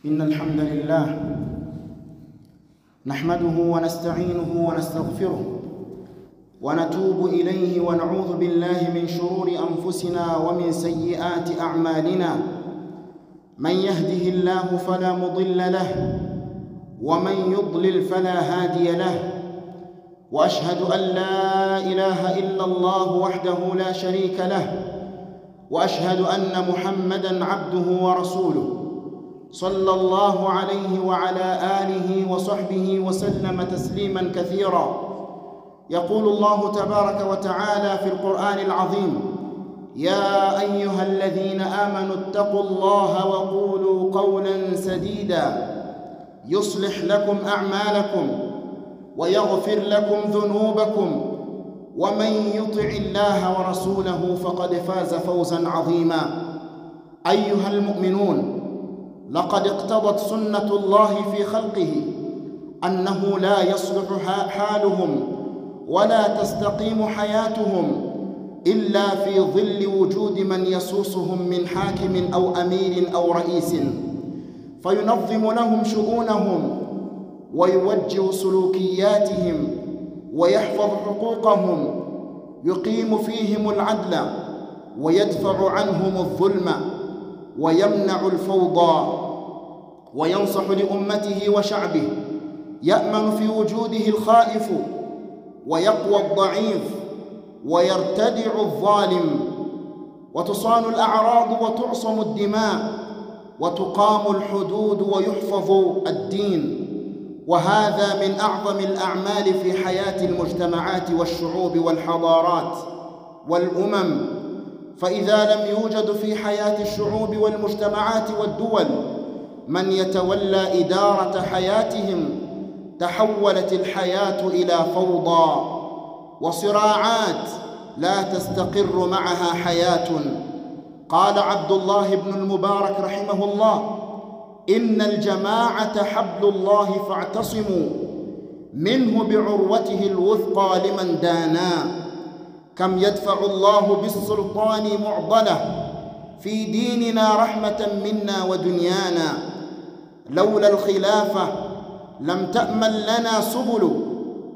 إن الحمد لله نحمده ونستعينه ونستغفره ونتوب إليه ونعوذ بالله من شرور أنفسنا ومن سيئات أعمالنا. من يهده الله فلا مضل له ومن يضلل فلا هادي له، وأشهد أن لا إله إلا الله وحده لا شريك له، وأشهد أن محمدًا عبده ورسوله صلى الله عليه وعلى آله وصحبه وسلم تسليماً كثيراً. يقول الله تبارك وتعالى في القرآن العظيم: يا أيها الذين آمنوا اتقوا الله وقولوا قولاً سديداً يصلح لكم أعمالكم ويغفر لكم ذنوبكم، ومن يطع الله ورسوله فقد فاز فوزاً عظيماً. أيها المؤمنون، لقد اقتضت سنة الله في خلقه أنه لا يصلح حالهم ولا تستقيم حياتهم إلا في ظل وجود من يسوسهم من حاكم أو أمير أو رئيس، فينظم لهم شؤونهم ويوجه سلوكياتهم ويحفظ حقوقهم، يقيم فيهم العدل ويدفع عنهم الظلم ويمنع الفوضى، وينصح لأمته وشعبه، يأمن في وجوده الخائف ويقوى الضعيف ويرتدع الظالم، وتصان الأعراض وتعصم الدماء وتقام الحدود ويحفظ الدين. وهذا من أعظم الأعمال في حياة المجتمعات والشعوب والحضارات والأمم. فإذا لم يوجد في حياة الشعوب والمجتمعات والدول من يتولى إدارة حياتهم، تحولت الحياة إلى فوضى وصراعات لا تستقر معها حياة. قال عبد الله بن المبارك رحمه الله: إن الجماعة حبل الله فاعتصموا منه بعروته الوثقى لمن دانا. كم يدفع الله بالسلطان معضلة في ديننا رحمة منا ودنيانا. لولا الخلافة لم تأمن لنا سبل،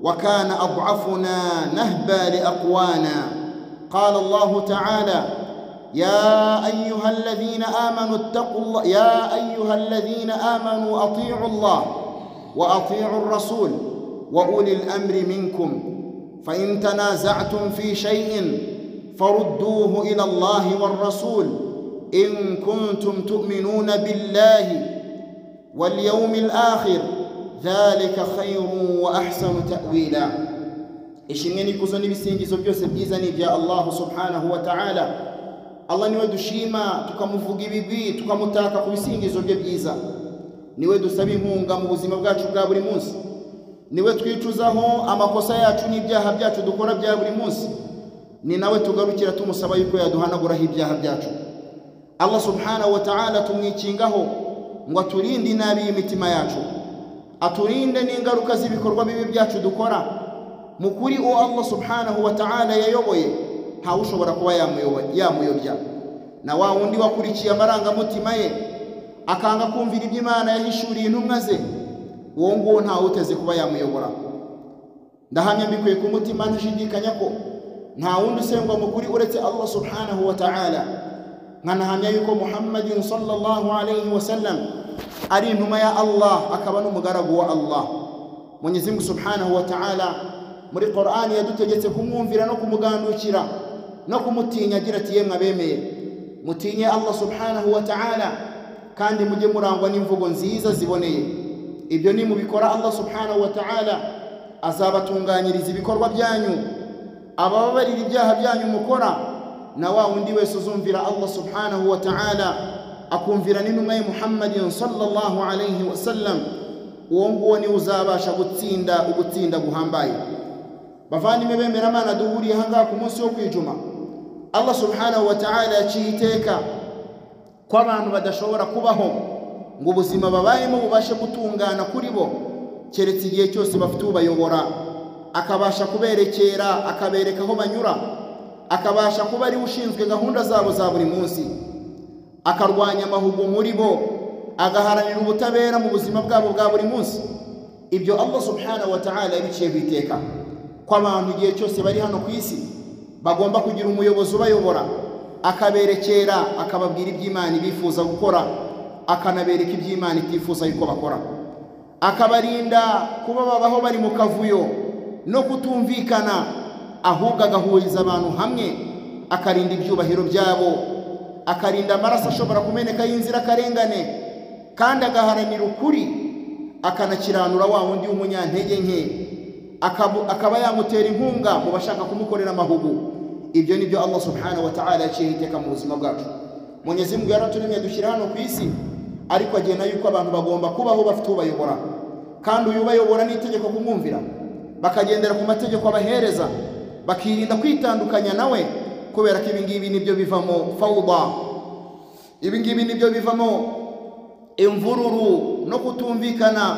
وكان أضعفنا نهبى لأقوانا. قال الله تعالى: يا أيها الذين آمنوا اتقوا الله، يا أيها الذين آمنوا أطيعوا الله وأطيعوا الرسول وأولي الأمر منكم، فإن تنازعتم في شيء فردوه إلى الله والرسول إن كنتم تؤمنون بالله واليوم الآخر، ذلك خير وأحسن تأويلا. ishimwe kuzo n'ibisingizo byose byiza ni bya Allah subhanahu wa ta'ala. Allah niwe dushima tukamuvuga ibigwi tukamutaka ku bisingizo bye byiza, niwe dusaba inkunga mu buzima bwacu bwa buri munsi, niwe twicuzaho amakosa yacu n'ibyaha byacu dukora bya buri munsi, ni nawe tugarukira tumusaba yuko yaduhanaguraho ibyaha byacu. Allah subhanahu wa ta'ala tumwikingaho ngo aturinde inabi y'imitima yacu, aturinde n'ingaruka z'ibikorwa bibi byacu dukora. Mukuri o Allah subhanahu wa ta'ala yayoboye, nta ushobora kuba yamuyobya. Na wa wundi wakurikiye amarangamutima ye akanga kumvira ibyo Imana yahishuriye intumwa ze, uwo nguwo nta uteze kuba yamuyobora. Ndahamya mbikuye ku mutima ntashidikanya ko nta wundi usengwa mukuri uretse Allah subhanahu wa ta'ala. Nkanahamya yuko Muhammadin sallallahu alayhi wa sallam ari intumwa ya Allah, akaba n'umugaragu wa Allah. Mwenyezi Mungu subhanahu wa ta'ala muri Qur'ani yadutegetse kumwumvira no kumugandukira no kumutinya, agira ati: yemwe abemeye mutinye Allah subhanahu wa ta'ala kandi mujye murangwa n'imvugo nziza ziboneye. Ibyo ni mubikora Allah subhanahu wa ta'ala azabatunganyiriza ibikorwa byanyu, abababarira ibyaha byanyu mukora. Na wa wundi wese uzumvira Allah subhanahu wa ta'ala akumvira n'intumwa ya Muhammadin sallallahu alayhi wasallam, uwo nguwo ni uzabasha gutsinda guhambaye. Bavandimwe bemera Imana duhuriye hanga ku munsi wo kwijuma, Allah subhanahu wa ta'ala yaciye iteka ko abantu badashobora kubaho ngo ubuzima babayemo bubashe gutungana kuri bo keretse igihe cyose bafite ubayobora, akabasha kuberekera, akabereka aho banyura, akabasha kuba ari ushinzwe gahunda zabo za buri munsi, akarwanya amahugu muri bo, agaharanira ubutabera mu buzima bwabo bwa buri munsi. Ibyo Allah subhanahu wa ta'ala yabiciye biteka ko abantu igihe cyose bari hano ku isi bagomba kugira umuyobozi ubayobora, akaberekera, akababwira iby'Imana bifuza gukora, akanabereka iby'Imana itifuza yuko bakora, akabarinda kuba babaho bari mu kavuyo no kutumvikana, ahubwo agahuriza abantu hamwe, akarinda ibyubahiro byabo, akarinda amaraso ashobora kumeneka y'inzira karengane, kandi agaharanira ukuri, akanakiranura wa wundi w'umunyantege nke, akaba yamutera inkunga mu bashaka kumukorera amahugu. Ibyo nibyo Allah subhanahu wa ta'ala yaciye iteka mu buzima bwacu. Mwenyezi Mungu yaraturemye dushyira hano ku isi, ariko agena yuko abantu bagomba kubaho bafite ubayobora, kandi uyu ubayobora ni itegeko kumwumvira, bakagendera ku mategeko abahereza, bakirinda kwitandukanya nawe, kubera ko ibingibi nibyo bivamo fawda, ibingibi nibyo bivamo imvururu no kutumvikana,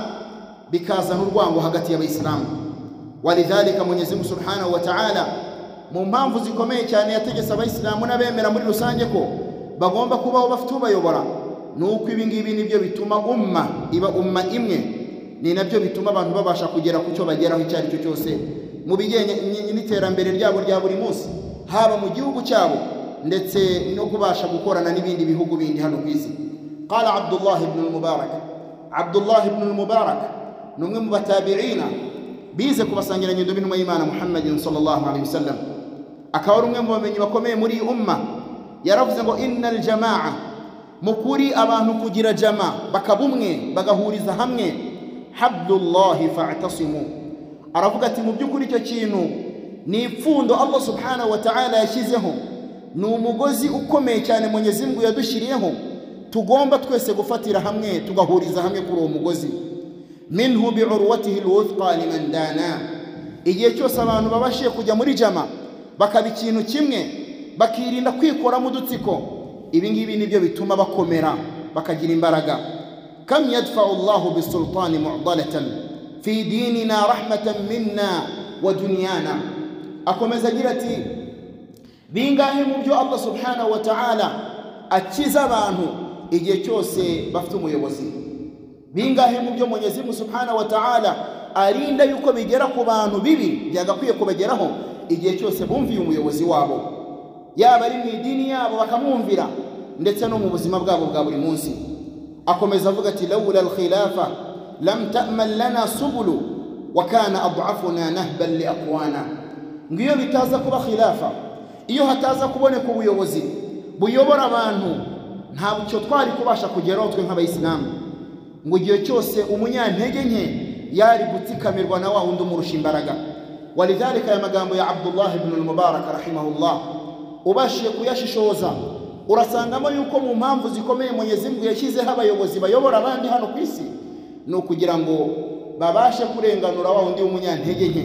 bikazana urwango hagati y'abayisilamu. Walidhalika Mwenyezi Mungu subhanahu wa ta'ala mu mpamvu zikomeye cyane yategetse abayisilamu n'abemera muri rusange ko bagomba kubaho bafite ubayobora, nuko ibingibi nibyo bituma iba umma imwe, ni nabyo bituma abantu babasha kugera ku cyo bageraho icyo ari cyo cyose mu bijyanye n'iterambere ryabo rya buri munsi, haba mu gihugu cyabo ndetse no kubasha gukorana n'ibindi bihugu bindi hano ku isi. Qala Abdullah ibn al-Mubarak numwe mu batabi'ina bize kubasangira nyendo bintu y'Imana Muhammadin sallallahu alayhi wasallam, akaba ari umwe mu bamenyi bakomeye muri umma. Yaravuze ngo innal jamaa, mukuri abantu kugira jama, bakabumwe, bagahuriza hamwe, habdullahi fa'tasimu. Aravuga ati mu byukuri icyo kintu ni ipfundo Allah subhanahu wa ta'ala yashyizeho, ni umugozi ukomeye cyane Mwenyezi Mungu yadushiriyeho, tugomba twese gufatira hamwe, tugahuriza hamwe kuri uwo mugozi. Minhu bi'urwatihi alwuthqa liman dana. Igihe cyose abantu babashiye kujya muri jama, bakaba ikintu kimwe, bakirinda kwikora mu dutsiko, ibingibi nibyo bituma bakomera, bakagira imbaraga. Kam yadfa'u Allahu bisultani mu'dalatan fi dinina rahmatan minna wa dunyana. Akomeza agira ati, bingahe mu byo Allah subhanahu wa ta'ala akiza abantu igihe cyose bafite umuyobozi, bingahe mu byo Mwenyezi Mungu subhanahu wa ta'ala arinda yuko bigera ku bantu bibi byagakwiye kubageraho igihe cyose bumviye umuyobozi wabo, yaba ari mu idini yabo bakamwumvira, ndetse no mu buzima bwabo bwa buri munsi. Akomeza avuga ati, lawla al-khilafa lam ta'mal lana subulu wa kana ad'afuna nahban li aqwana. Ngiyo bitaza kuba khilafa, iyo hataza kuboneka ubuyobozi buyobora abantu, ntabwo twari kubasha kugeraho twe nk'abayisilamu, ngo igihe cyose umunyantege nke yari gutikamirwa na wa wundi umurusha imbaraga. Walidhalika ya magambo ya Abdullah ibn al-Mubarak rahimahullah, ubashiye kuyashishoza urasangamo yuko mu mpamvu zikomeye Mwenyezi Mungu yashyizeho abayobozi bayobora abandi hano ku isi, ni ukugira ngo babashe kurenganura wa wundi w'umunyantege nke,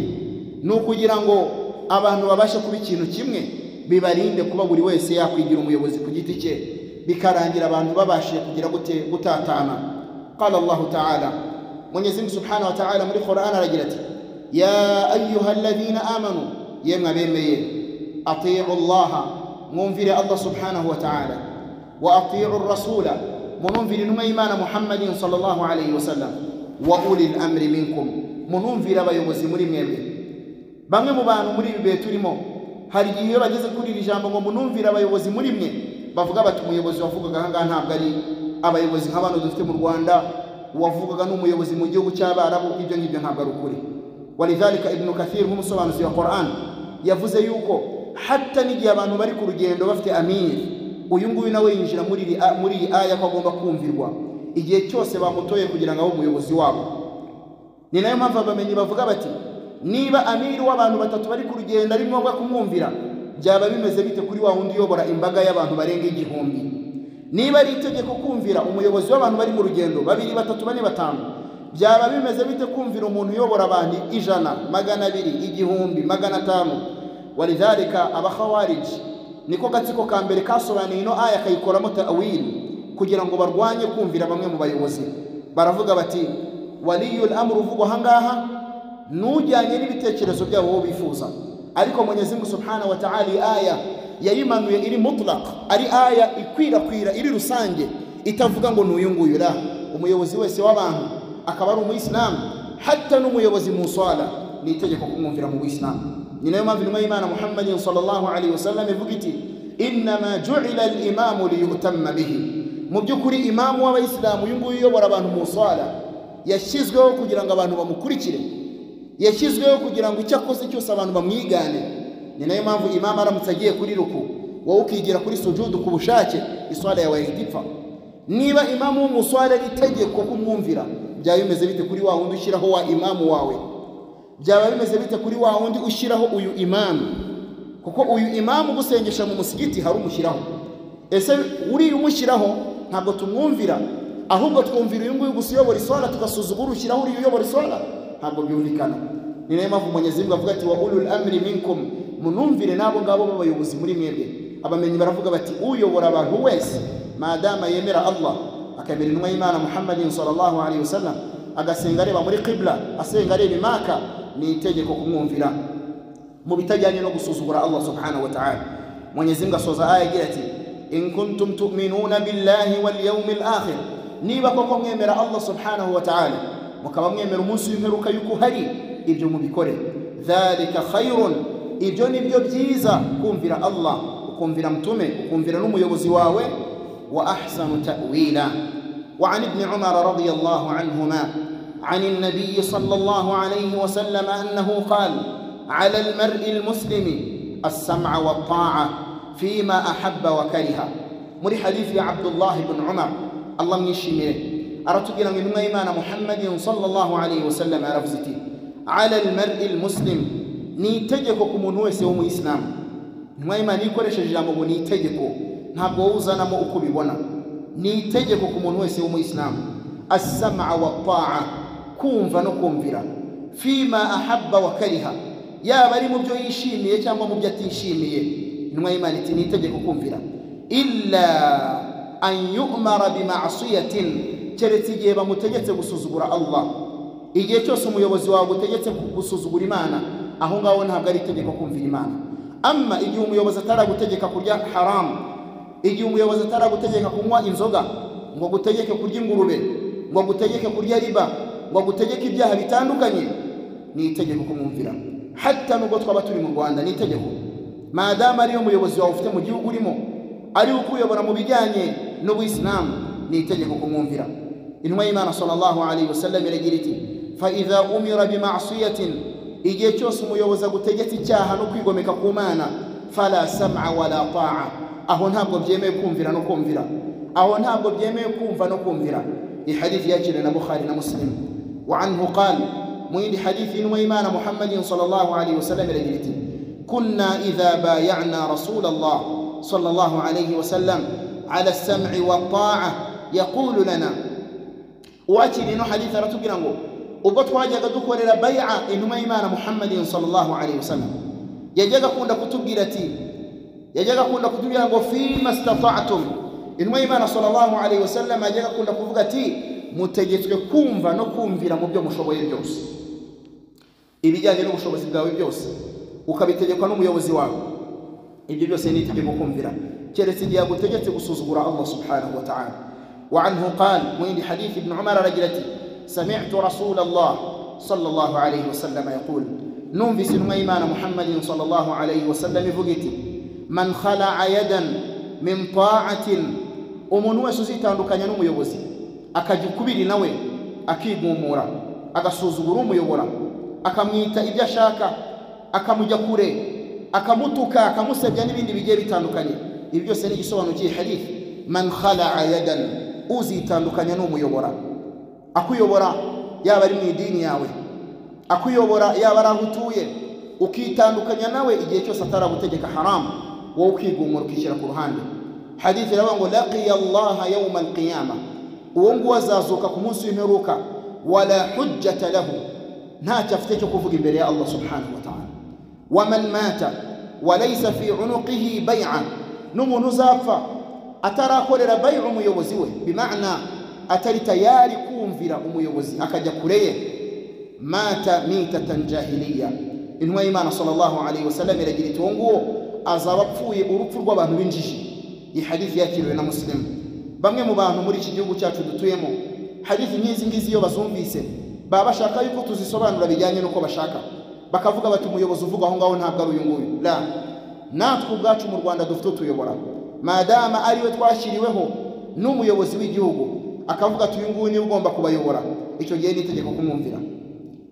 ni ukugira ngo abantu babashe kuba ikintu kimwe, bibarinde kuba buri wese yakwigira umuyobozi ku giti cye, bikarangira abantu babashiye kugira gutatana. Qala Allah ta'ala, Mwenyezi Mungu subhanahu wa ta'ala muri Qur'an aragira ati, ya ayyuhalladhina amanu, yemwe abemeye, ati'u Allah, mwumvire Allah subhanahu wa ta'ala, wa ati'u ar-rasula, munumvire intumwa y'Imana Muhammadin sallallahu alayhi wasallam, wa ulil amri minkum, munumvire abayobozi muri mwebwe. Bamwe mu bantu muri ibi bihe turimo, hari igihe iyo bageze kuri iri jambo ngo munumvire abayobozi muri mwe, bavuga bati umuyobozi wavugaga ahangaha ntabwo ari abayobozi nk'abantu dufite mu Rwanda, uwavugaga n'umuyobozi mu gihugu cy'Abarabu. Ibyo ngibyo ntabwo ari ukuri. Walidhalika Ibn Kathir nk'umusobanuzi wa Qur'an yavuze yuko hatta n'igihe abantu bari ku rugendo bafite amir, uyu nguyu nawe yinjira muri iyi aya ko agomba kumvirwa igihe cyose bamutoye kugira ngo abe umuyobozi wabo. Ni nayo mpamvu abamenyi bavuga bati, niba amiri w'abantu batatu bari ku rugendo ari ngombwa kumwumvira, byaba bimeze bite kuri wa wundi uyobora imbaga y'abantu barenga igihumbi? niba ari itegeko kumvira umuyobozi w'abantu bari mu rugendo 2 3 4 5 byaba bimeze bite kumvira umuntu uyobora abantu 100 200 1000 500 walidhalika abakhawarij niko gatsiko ka mbere kasobanuye ino aya kayikoramo ta'wil kugira ngo barwanye kumvira bamwe mu bayobozi baravuga bati waliyul amru vugo hangaha nujyanye n'ibitekerezo byabo bo bifuza ariko Mwenyezi Mungu Subhanahu wa Ta'ala aya yayimanuye iri mutlaq ari aya ikwirakwira iri rusange itavuga ngo nuyu nguyu la umuyobozi wese w'abantu akaba ari umuislamu hatta n'umuyobozi mu swala ni itegeko kumwumvira mu Islam ni nayo mpamvu intumwa y'Imana Muhammad sallallahu alaihi wasallam ivuga iti innama ju'ila al-imamu liyutamma bihi mu byukuri imamu w'abayisilamu uyu nguyu uyobora abantu mu swala yashyizweho kugira ngo abantu bamukurikire yashyizweho kugira ngo icyo akoze cyose abantu bamwigane ni nayo mpamvu imam aramutse agiye kuri ruku wowe ukigira kuri sujudu ku bushake iswala yawe idipfa niba imamu w'umuswala itegeko kumwumvira byaba bimeze bite kuri wa wundi ushyiraho wa imamu wawe byaba bimeze bite kuri wa wundi ushyiraho uyu imamu kuko uyu imamu gusengesha mu musigiti hari umushyiraho ese uri umushyiraho ntabwo tumwumvira ahubwo twumvira uyu nguyu gusiyobora iswala tugasuzugura ushyiraho uri uyobora iswala ntabwo byumvikana ni nayo mpamvu Mwenyezi Mungu avuga ati wa ulul amri minkum munumvire nabo ngabo b'abayobozi muri mwebwe abamenyi baravuga bati uyobora abantu wese maadama yemera Allah akemera intumwa y'Imana Muhammad sallallahu alaihi wasallam agasenga areba muri qibla asenga areba Maka ni itegeko kumwumvira mu bitajyanye no gusuzugura Allah subhanahu wa ta'ala Mwenyezi Mungu asoza aya igira ati in kuntum tu'minuna billahi wal yawmil akhir niba koko mwemera Allah subhanahu wa ta'ala mukaba mwemera umunsi w'imperuka yuko hari ibyo mubikore dhalika khairun ibyo nibyo byiza kumvira Allah ukumvira mtume ukumvira n'umuyobozi wawe wa ahsanu ta'wila wa an ibn Umar radiyallahu anhuma عن النبي صلى الله عليه وسلم أنه قال على المرء المسلم السمع والطاعة فيما أحب وكره مري حديث عبد الله بن عمر الله من يشمره أردت أن من إيمان محمد صلى الله عليه وسلم أرفزتي على المرء المسلم نيتجككم نوس يوم الإسلام ما إيمان يكون شجامه نيتجكو نبوزنا مؤكبي بنا نيتجككم نوس يوم الإسلام السمع والطاعة kumva no kumvira fima ahabba wa kariha ya bari mu byo yishimiye cyangwa mu byo atishimiye intumwa y'Imana iti nitegeko kumvira illa an yu'mara bi ma'siyatin keretse igihe bamutegetse gusuzugura Allah igihe cyose umuyobozi wawe gutegetse gusuzugura Imana aho ngaho ntabwo ari itegeko kumvira Imana amma igihe umuyobozi ataragutegeka kurya haram igihe umuyobozi ataragutegeka kunywa inzoga ngo gutegeke kurya ingurube ngo gutegeke kurya riba ngo gutegeka ibyaha bitandukanye ni itegeko kumwumvira hatta nubwo twaba turi mu Rwanda ni itegeko maadama ariyo muyobozi wawe ufite mu gihugu urimo ari ukuyobora mu bijyanye n'ubuyisilamu ni itegeko kumwumvira intumwa y'Imana sallallahu alaihi wasallam iragira iti fa idha umira bi ma'siyatin igihe cyose umuyobozi agutegetse icyaha no kwigomeka ku Mana fala sam'a wala ta'a aho ntabwo byemeye kumvira no kumvira aho ntabwo byemeye kumva no kumvira الحديث يأتي البخاري ومسلم وعنه قال من حديث وإيمان محمد صلى الله عليه وسلم رجلتي كنا إذا بايعنا رسول الله صلى الله عليه وسلم على السمع والطاعة يقول لنا وأتي لنا حديث رتقنا وبطوا جاء دكور بيعة إنما إيمان محمد صلى الله عليه وسلم يجاء كنا كتب جرتي يجاء كنا كتب جرتي فيما استطعتم intumwa y'Imana sallallahu alaihi wasallam ajyaga kunda kuvuga ati mutegetswe kumva no kumvira mu byo mushoboye byose ibijyanye n'ubushobozi bwawe byose ukabitegekwa n'umuyobozi wawe ibyo byose ni itegeko kumvira keretse igihe agutegetse gusuzugura Allah subhanahu wa ta'ala wa anhu qala mu hadith ibn Umar rajulati sami'tu Rasulullah sallallahu alaihi wasallam yaqul numvise intumwa y'Imana Muhammadin sallallahu alaihi wasallam ivugiti man khala'a yadan min ta'atin umuntu wese uzitandukanya n'umuyobozi akajya ukubiri nawe akigumura agasuzugura umuyobora akamwita ibyo ashaka akamujya kure akamutuka akamusebya n'ibindi bigiye bitandukanye ibi byose ni igisobanukiye hadith man khala'a yadan uzitandukanya n'umuyobora akuyobora yaba ari mu idini yawe akuyobora yaba ari aho utuye ukitandukanya nawe igihe cyose ataragutegeka haram wowe ukigumura ukishyira ku ruhande hadithi rawango laqiya Allah yawm al-qiyamah uongo wazazuka ku munsi w'imperuka wala hujjata lahu nta cyafite cyo kuvuga imbere ya Allah subhanahu wa ta'ala waman mata walaysa fi unuqihi bay'an n'umuntu uzapfa atarakorera bay'u umuyobozi we bimaana atari tayari kumvira umuyobozi akajya kureye mata mitatan jahiliya inwa imana sallallahu alayhi wasallam iragira itongo azabapfuye urupfu rw'abantu b'injiji iyi hadithi yakiriwe na Muslim bamwe mu bantu muri iki gihugu cyacu dutuyemo hadithi nkizi ngizi yo bazumvise baba bashaka yuko tuzisobanura bijyanye nuko bashaka bakavuga bati umuyobozi uvuga aho ngaho ntabwo ari uyu nguyu la natwe ubwacu mu Rwanda dufite tuyobora madama ariwe twashiriweho n'umuyobozi w'igihugu akavuga ati uyu nguyu ni ugomba kubayobora icyo gihe nitegeko kumwumvira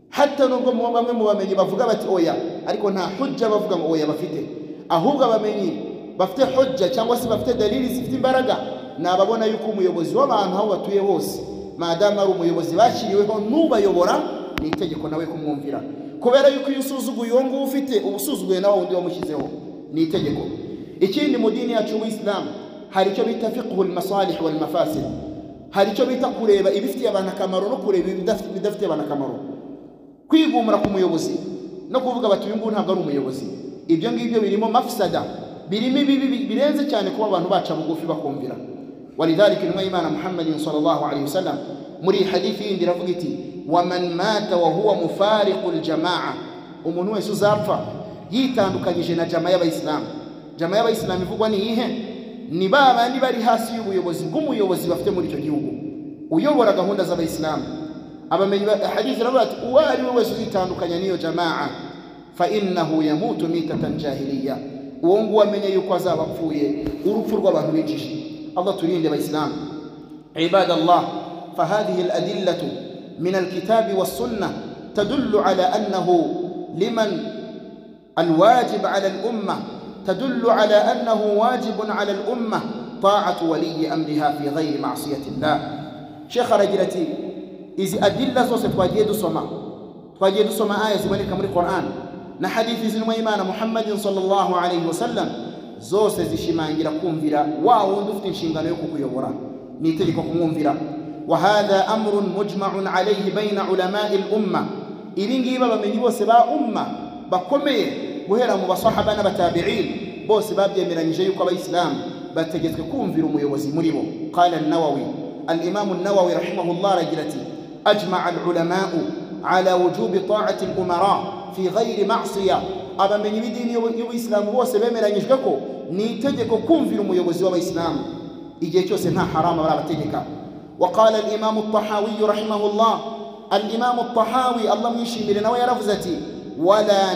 hatta nubwo bamwe mu bamenyi bavuga bati oya ariko nta hujja bavuga ngo oya bafite ahubwo abamenyi bafite hujja cyangwa se bafite dalili zifite imbaraga nababona yuko umuyobozi w'abantu aho batuye hose madama ari umuyobozi bashiriweho n'ubayobora ni itegeko nawe kumwumvira kubera yuko iyo usuzuguye uwo nguwo ufite ubusuzuguye nawe undi wamushyizeho ni itegeko ikindi mu dini yacu y'Islam hari icyo bita fiqhul masalih wal mafasid hari icyo bita kureba ibifitiye abantu akamaro no kureba ibidafitiye abantu akamaro kwigumura ku muyobozi no kuvuga bati uyu nguyu ntabwo ari umuyobozi ibyo ngibyo birimo mafsada birimo birenze cyane kuba abantu baca bugufi bakumvira walidhalika inma imana Muhammad sallallahu alayhi wasallam muri hadithi yindi ravuga iti waman mata wa huwa mufariqul jamaa umuntu wese uzapfa yitandukanyije na jamaa y'abayisilamu ivugwa ni ihe ni babandi bari hasi y'ubuyobozi bw'umuyobozi bafite muri icyo gihugu uyobora gahunda z'abayisilamu abamenyi hadithi ravuga ati uwari wese uzitandukanya niyo jamaa fa innahu yamutu mitatan jahiliya uwo nguwo amenye yuko azabapfuye urupfu rw'abantu b'injiji الله تريد الإسلام عباد الله فهذه الأدلة من الكتاب والسنة تدل على أنه لمن الواجب على الأمة تدل على أنه واجب على الأمة طاعة ولي أمرها في غير معصية الله شيخ رجلتي إذا أدلة سوسة تواجد سما آية زمانك من القرآن نحديث زنويمان محمد صلى الله عليه وسلم zose zishimangira kumvira wa wundi ufite inshingano yo kukuyobora ni itegeko kumwumvira wa hadha amrun mujma'un alayhi bayna ulama'i al-umma ibi ngibi bamenyi bose ba umma bakomeye guhera mu basahaba n'abatabi'in bose babyemeranyije yuko abayisilamu bategetswe kumvira umuyobozi muri bo qala an-nawawi al-imam an-nawawi rahimahullah rajulati ajma'a al-ulama'u ala wujubi ta'ati al-umara fi ghayri ma'siyah abamenyi b'idini y'Ubuislamu bose bemeranyijwe ko ni itegeko kumvira umuyobozi w'abayisilamu igihe cyose nta harama barabategeka وقال الإمام الطحاوي رحمه الله الإمام الطحاوي الله يشمل نوى رفزتي ولا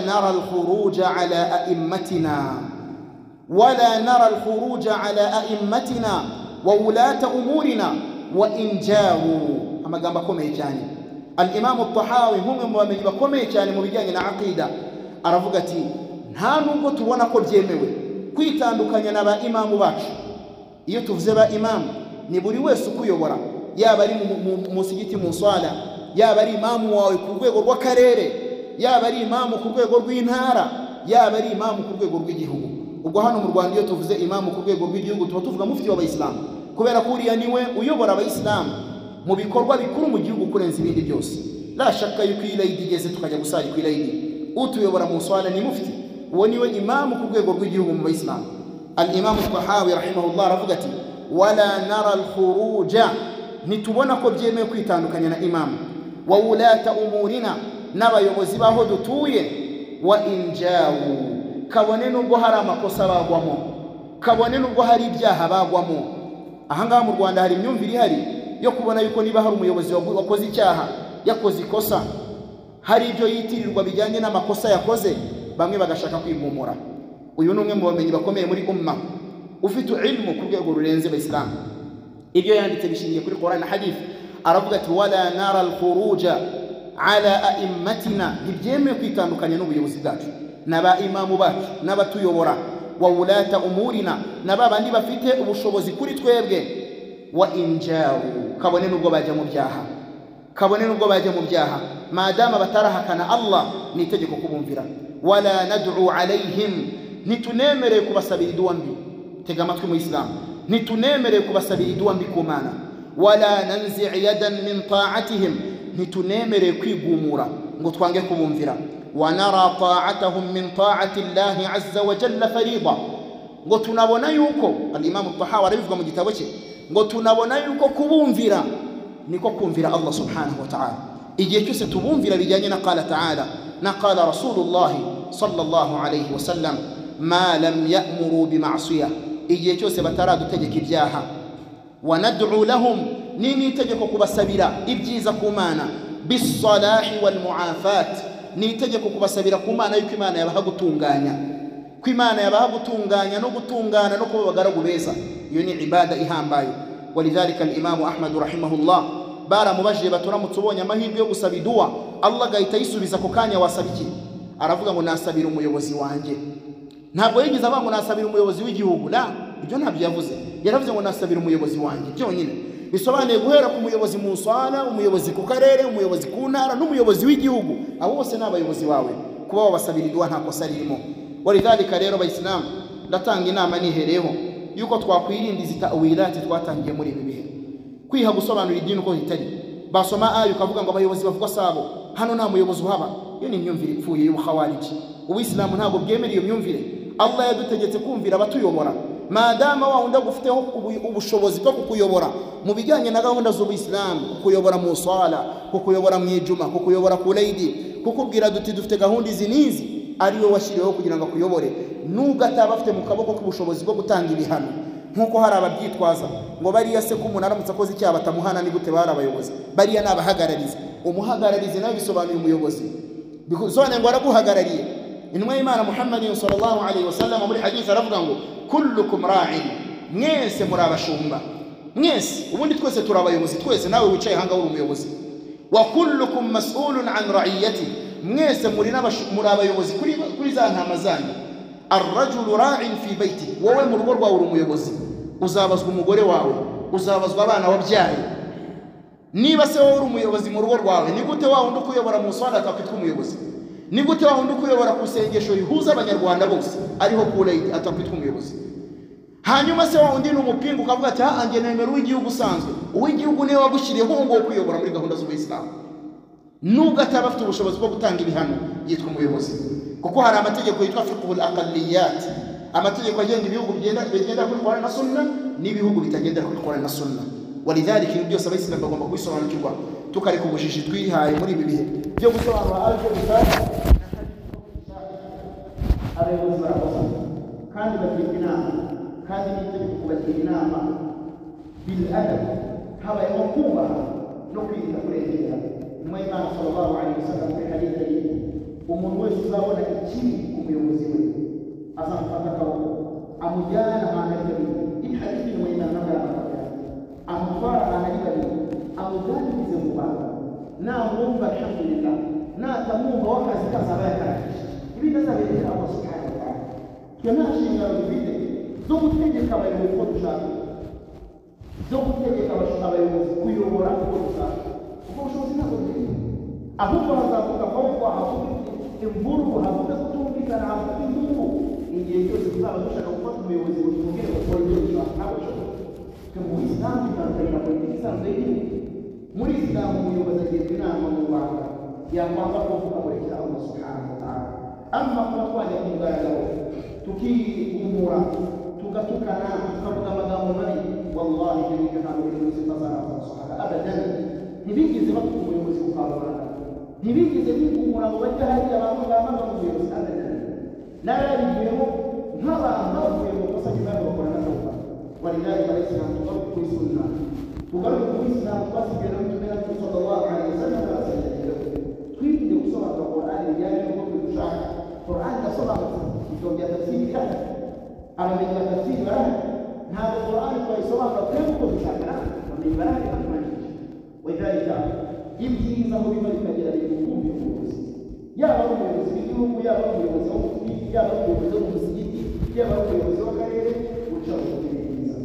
نرى الخروج على أئمتنا وولاة أمورنا وإن جاءوا أما قام بكم إيجاني الإمام الطحاوي هم من بكم إيجاني مرجاني عقيدة arafugati nta nubwo tubona ko byemewe kwitandukanya n'aba imamu bacu iyo tuvuze ba imamu ni buri wese ukuyobora yaba ari mu musigiti mu swala yaba ari imamu wawe ku rwego rw'akarere yaba ari imamu ku rwego rw'intara yaba ari imamu ku rwego rw'igihugu ubwo hano mu Rwanda iyo tuvuze imamu ku rwego rw'igihugu tuba tuvuga mufti w'abayisilamu kubera ko uriya niwe uyobora abayisilamu mu bikorwa bikuru mu gihugu kurenza ibindi byose la shakka yuko ilayidi igeze tukajya gusari ku ilayidi utuyobora mu swala ni mufti uwo niwe imamu ku rwego rw'igihugu mu bayisilamu al-imam al-Tahawi rahimahullah aravuga ati wala nara al-khuruja nitubona ko byemeye kwitandukanya na imamu wa ulata umurina n'abayobozi baho dutuye wa injawu kabone nubwo hari amakosa bagwamo kabone nubwo hari ibyaha bagwamo ahangaha mu Rwanda hari imyumvire ihari yo kubona yuko niba hari umuyobozi wakoze icyaha yakoze ikosa hari ibyo yitirirwa bijyanye n'amakosa yakoze bamwe bagashaka kwigumura uyu ni umwe mu bamenyi bakomeye muri umma ufite ilmu ku rwego rurenze abayisilamu ibyo yanditse bishingiye kuri Qur'an na hadith aravuga ati wala nara al-khuruja ala a'immatina ntibyemeye kwitandukanya n'ubuyobozi bwacu n'aba imamu bacu n'abatuyobora wa ulata umurina n'abandi bafite ubushobozi kuri twebwe wa injawu kabone nubwo bajya mu byaha madama batarahakana Allah ni itegeko kubumvira wala nad'u alayhim nitunemere kubasabira idua mbi tega amatwi mu Islam ntitunemere kubasabira idua mbi ku Mana. Wala nanzi' yadan min ta'atihim, ntitunemere kwigumura ngo twange kubumvira. Wa nara ta'atahum min ta'ati Allahi azza wa jalla farida, ngo tunabona yuko al-Imam al-Tahawi arabivuga mu gitabo cye ngo tunabona yuko kubumvira niko kumvira Allah subhanahu wa ta'ala. Igihe cyose tubumvira bijyanye na qala ta'ala na qala Rasulullah sallallahu alayhi wa sallam, ma lam ya'muru bima'siyah, igihe cyose bataradutegeka ibyaha. Wa nad'u lahum, nini tegeko kubasabira ibyiza ku Mana, bis salahi wal mu'afat, ni tegeko kubasabira ku Mana yuko Imana yabaha gutunganya, ko Imana yabaha gutunganya no gutungana no kuba bagaragu beza. Iyo ni ibada ihambaye. Walidhalika al-Imam Ahmad rahimahullah baramubajije baturamutse ubonye amahirwe yo gusaba idua, Allah gahita yisubiza ko kanya wasabiki, aravuga ngo nasabira umuyobozi wanjye. Ntabwo yigize abantu nasabira umuyobozi w'igihugu, la, ibyo ntabyo yavuze. Yaravuze ngo nasabira umuyobozi wanjye byonyine. Bisobanuye guhera ku muyobozi mu nsala, umuyobozi ku karere, umuyobozi ku ntara n'umuyobozi w'igihugu, abo bose n'abayobozi bawe, kuba wabasabira idua nta kosa ririmo. Walidhalika rero abayisilamu, ndatanga inama nihereho yuko twakwirinda izitawilati twatangiye muri ibi bihe, kwiha gusobanura idini uko hitari. Basoma ayo ukavuga ngo abayobozi bavuga sabo, hano nta muyobozi uhaba. Iyo ni imyumvire ipfuye y'ubuhawariji. Ubuyisilamu ntabwo bwemera iyo myumvire. Allah yadutegetse kumvira abatuyobora. Madama wa unda gufiteho ubushobozi bwo kukuyobora mu bijyanye na gahunda z'Ubuyisilamu, kukuyobora mu swala, kukuyobora mu ijuma, kukuyobora ku Eid, kukubwira duti dufite gahunda izi nizi, ari we washyiriweho kugira ngo akuyobore. Nubwo ataba afite mu kaboko k'ubushobozi bwo gutanga ibihano, nkuko hari ababyitwaza ngo bariya se ko umuntu aramutse akoze icyaha batamuhana ni gute bari abayobozi. Bariya ni abahagararizi. Umuhagararizi nawe bisobanuye umuyobozi, bisobanuye ngo araguhagarariye. Intumwa y'Imana Muhammad sallallahu alayhi wa sallam muri hadith aravuga ngo kullukum ra'in, mwese muri abashumba, mwese ubundi twese turi abayobozi, twese nawe wicaye hanga uri umuyobozi. Wa kullukum mas'ulun an ra'iyati, mwese muri abayobozi kuri za ntama zanyu. Ar-rajulu ra'in fi bayti, wowe mu rugo rwawe uri umuyobozi, uzabazwa umugore wawe, uzabazwa abana wabyaye. Niba se wowe uri umuyobozi mu rugo rwawe, ni gute wa wundi ukuyobora mu swala atakwitwa umuyobozi? Ni gute wa wundi ukuyobora ku sengesho rihuza abanyarwanda bose ariho ku Eid atakwitwa umuyobozi? Hanyuma se wa wundi ni umupinga ukavuga ati ange nemera uw'igihugu usanzwe, uw'igihugu niwe wagushyiriyeho ngo kuyobora muri gahunda z'Ubuyisilamu. Nubwo ataba afite ubushobozi bwo gutanga ibihano yitwa umuyobozi, kuko hari amategeko yitwa fiqhul aqalliyat, amategeko agenga ibihugu bigenda kuri Qur'an na Sunna n'ibihugu bitagendera kuri Qur'an na Sunna. Walidhalika ibyo byose abayisilamu bagomba kubisobanukirwa, tukareka ubujiji twirihaye muri ibi bihe byo gusobanura ariko bisaba abayobozi barakosa kandi bagira inama, kandi n'itegeko kubagira inama bil adab, habayeho kubaha no kwirinda kurengera. Intumwa y'Imana sallallahu alayhi wa sallam muri hadith agira umuntu wese uzabona ikibi ku muyobozi we azamufata akaboko amujyana ahantu ari kabiri. Iyi hadith intumwa y'Imana n'abaramufata amutwara ahantu ari kabiri, amuganirize mu bantu, namwumva alhamdulillah, natamwumva wakazi kazaba yakarangije. Ibi ndazabereka Allah subhanahu wa ta'ala. Twe nta nshingano dufite zo gutegeka abayobozi uko dushaka, zo gutegeka abayobozi kuyobora uko dushaka, kuko ubushobozi ntabwo dufite. Ahubwo hazavuga ahubwo havuga imvururu, havuga kutumvikana, havuga imvubu. Igihe cyose tuzaba dushaka gufata umuyobozi ngo tumubwire ngo ukore ibyo dushaka, ntabwo bishoboka. Twe mu Isilamu bitandukanye na politiki isanzwe y'igihugu. Muri Isilamu umuyobozi agirwa inama mu Rwanda yakwanga kuvuga ngo rekera Allah subhanahu wa ta'ala. Amma kuba twajya ku mugaragaro tukihumura tugatukana tukavuga amagambo mabi, wallahi ibyo ngibyo ntabwo biri mu nzira z'abasahaba abadan. Ntibigeze batuka umuyobozi ku karubanda, ntibigeze bihumura ngo bajye hariya abantu bamaze umuyobozi abadan. N'ababigiyemo nk'abantu bavuye mu kosa ry'ibanga bakora na tawba. Walidhalika abayisilamu tugaruke kuri sunna, tugaruke kuri Isilamu twasigaye na Mtume sallallahu alayhi wa sallam abasaidira twirinde gusobanura Qur'an bijyanye n'uko dushaka. Qur'an ndasobanura ikongera tafsiri yake, abamenya tafsiri barahari. Ntabwo Qur'an twayisobanura twebwe uko dushaka, bamenye barahari batumanisha. Walidhalika ibyiza aho biva bikagera biri mu kumva umuyobozi, yaba ari umuyobozi w'igihugu, yaba ari umuyobozi w'umusigiti, yaba ari umuyobozi w'umusigiti, yaba ari umuyobozi w'akarere, uca bugufi neza.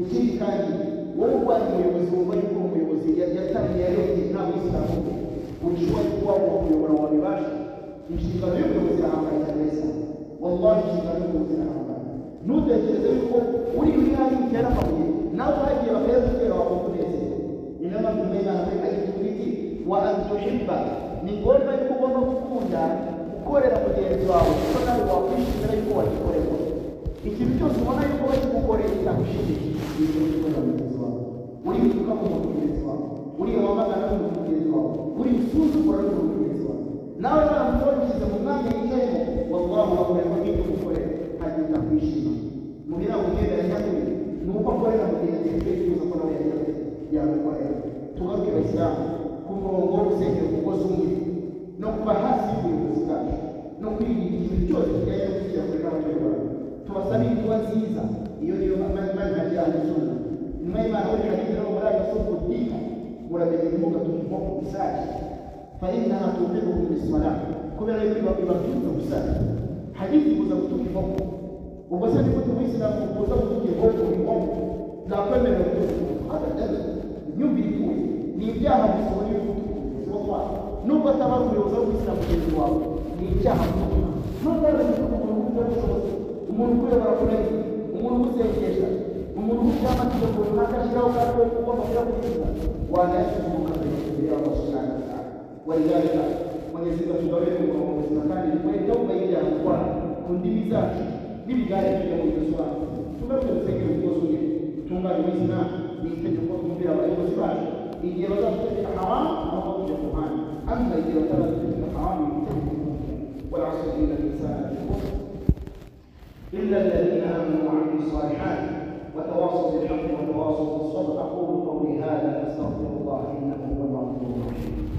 Ikindi kandi wowe urwanya umuyobozi wumva yuko umuyobozi yatangiye yarebye nta Buyisilamu ushobora kuba wakuyobora wabibasha. Inshingano y'ubuyobozi irahambaye neza, wallahi inshingano y'ubuyobozi irahambaye. ntutekereze yuko uri ibihari bitera amabuye nawe wagiye bakayeza utera wakunezeza. Inama tumenya nawe ayitubiti wa antuhibba, ni ngombwa yuko ugomba gukunda gukorera mugenzi wawe kuko nawe wakwishimira yuko wagikorerwa. Ikintu cyose ubona yuko bakigukorera kitagushimishije ni gukorera mugenzi wawe. Uri gutuka ku mugenzi wawe, uri wamagana ku mugenzi wawe, uri usuzugura ku mugenzi wawe, nawe baramushyize mu mwanya yicayemo, wallahu akorerwa n'ibyo gukorera hagenda kwishima. Muhira umwenda yakuye ni uko akorera mugenzi we yifuza ko nawe yamukorera. Tugaruke Abayisilamu ku murongo wo gusengera umugozi umwe no kuba hasi y'ubuyobozi bwacu no kwirinda ikintu cyose kijyanye no gushyira kuri n'abanyarwanda. Tubasabire inkuba nziza, iyo niyo manhaj y'Ahlus-Sunnah. Intumwa y'Imana muri hadithi no muri aya sura dika muramenye imuga tukivoma gusaje fa innaha tuqibukum bis-salah, kubera yuko ibabyutsa gusaje. Hadithi kuza kutukivoma ubwo se niko tubisilamu kuza kutukivoma zakwemerera kutukivoma hata nyumbi ikuye ni ibyaha bisohoye kutukivoma nubwo atabaza umuyobozi w'Isilamu mugenzi wawe ni ibyaha bisohoye nubwo ari umuntu kuyobora kureba umuntu usengesha umuntu ufite amategeko runaka ashyiraho kandi ugomba kuyakurikiza wanayasuzumuka imbere y'Allah subhanahu wa ta'ala. Walidhalika Mwenyezi Mungu atubariki kwa ubuzima kandi twende ubaidi ya Qur'an ku ndimi zacu n'ibigare byo mu Islam. Tugaruke dusenge ubuzima tunganye ubuzima n'itegeko kumvira abayobozi bacu igihe bazafite haram aho kujya Qur'an amma igihe bazafite haram n'itegeko wala asra illa al-insan إلا الذين آمنوا وعملوا الصالحات وتواصوا بالحق وتواصوا بالصبر. أقول قولي هذا أستغفر الله إنه هو الغفور الرحيم.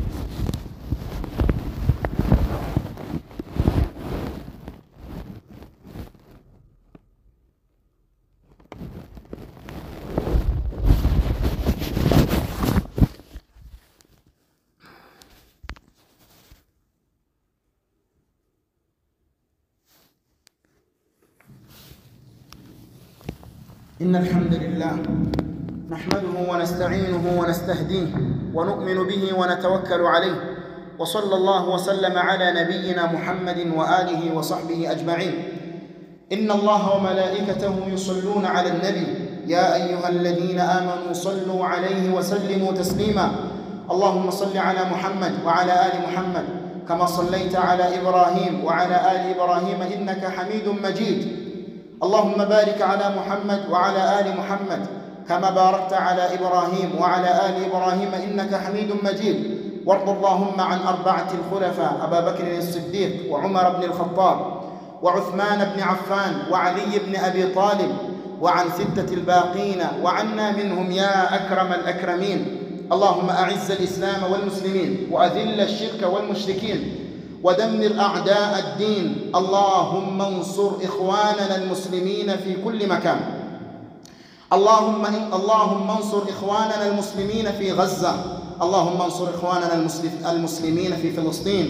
إن الحمد لله نحمده ونستعينه ونستهديه ونؤمن به ونتوكل عليه، وصلى الله وسلم على نبينا محمد وآله وصحبه أجمعين. إن الله وملائكته يصلون على النبي يا أيها الذين آمنوا صلوا عليه وسلموا تسليما. اللهم صل على محمد وعلى آل محمد كما صليت على إبراهيم وعلى آل إبراهيم إنك حميد مجيد. اللهم بارك على محمد وعلى آل محمد كما باركت على إبراهيم وعلى آل إبراهيم إنك حميد مجيد. وارض اللهم عن أربعة الخلفاء أبا بكر الصديق وعمر بن الخطاب وعثمان بن عفان وعلي بن أبي طالب وعن ستة الباقين وعنا منهم يا أكرم الأكرمين. اللهم أعز الإسلام والمسلمين وأذل الشرك والمشركين ودمر أعداء الدين. اللهم انصر إخواننا المسلمين في كل مكان. اللهم انصر إخواننا المسلمين في غزة. اللهم انصر إخواننا المسلمين في فلسطين.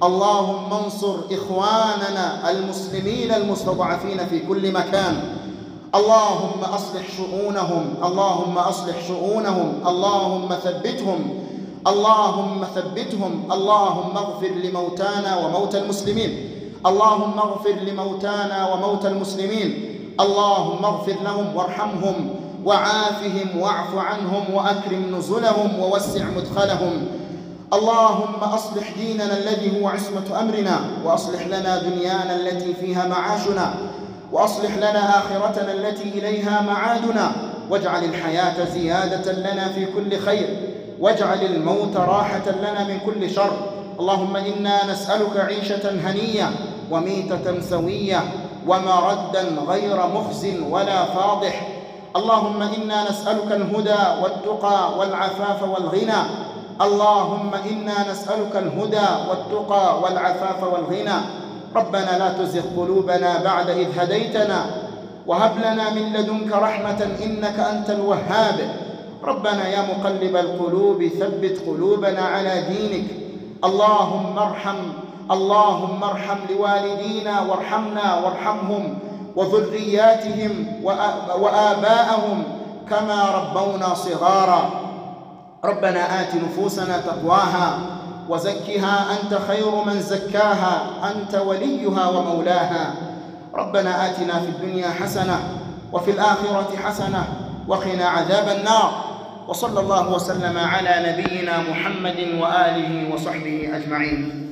اللهم انصر إخواننا المسلمين المستضعفين في كل مكان. اللهم أصلح شؤونهم، اللهم أصلح شؤونهم، اللهم ثبتهم، اللهم ثبتهم. اللهم اغفر لموتانا وموتى المسلمين، اللهم اغفر لموتانا وموتى المسلمين. اللهم اغفر لهم وارحمهم وعافهم واعف عنهم وأكرم نزلهم ووسع مدخلهم. اللهم أصلح ديننا الذي هو عصمة أمرنا، وأصلح لنا دنيانا التي فيها معاشنا، وأصلح لنا آخرتنا التي إليها معادنا، واجعل الحياة زيادة لنا في كل خير، واجعل الموت راحة لنا من كل شر. اللهم إنا نسألك عيشة هنية وميتة سوية ومردا غير مخز ولا فاضح. اللهم إنا نسألك الهدى والتقى والعفاف والغنى. اللهم إنا نسألك الهدى والتقى والعفاف والغنى. ربنا لا تزغ قلوبنا بعد إذ هديتنا وهب لنا من لدنك رحمة إنك أنت الوهاب. ربنا يا مقلب القلوب ثبت قلوبنا على دينك. اللهم ارحم لوالدينا وارحمنا وارحمهم وذرياتهم وآباءهم كما ربونا صغارا. ربنا آت نفوسنا تقواها وزكها أنت خير من زكاها، أنت وليها ومولاها. ربنا آتنا في الدنيا حسنة وفي الآخرة حسنة وقنا عذاب النار. وصلى الله وسلم على نبينا محمد وآله وصحبه أجمعين.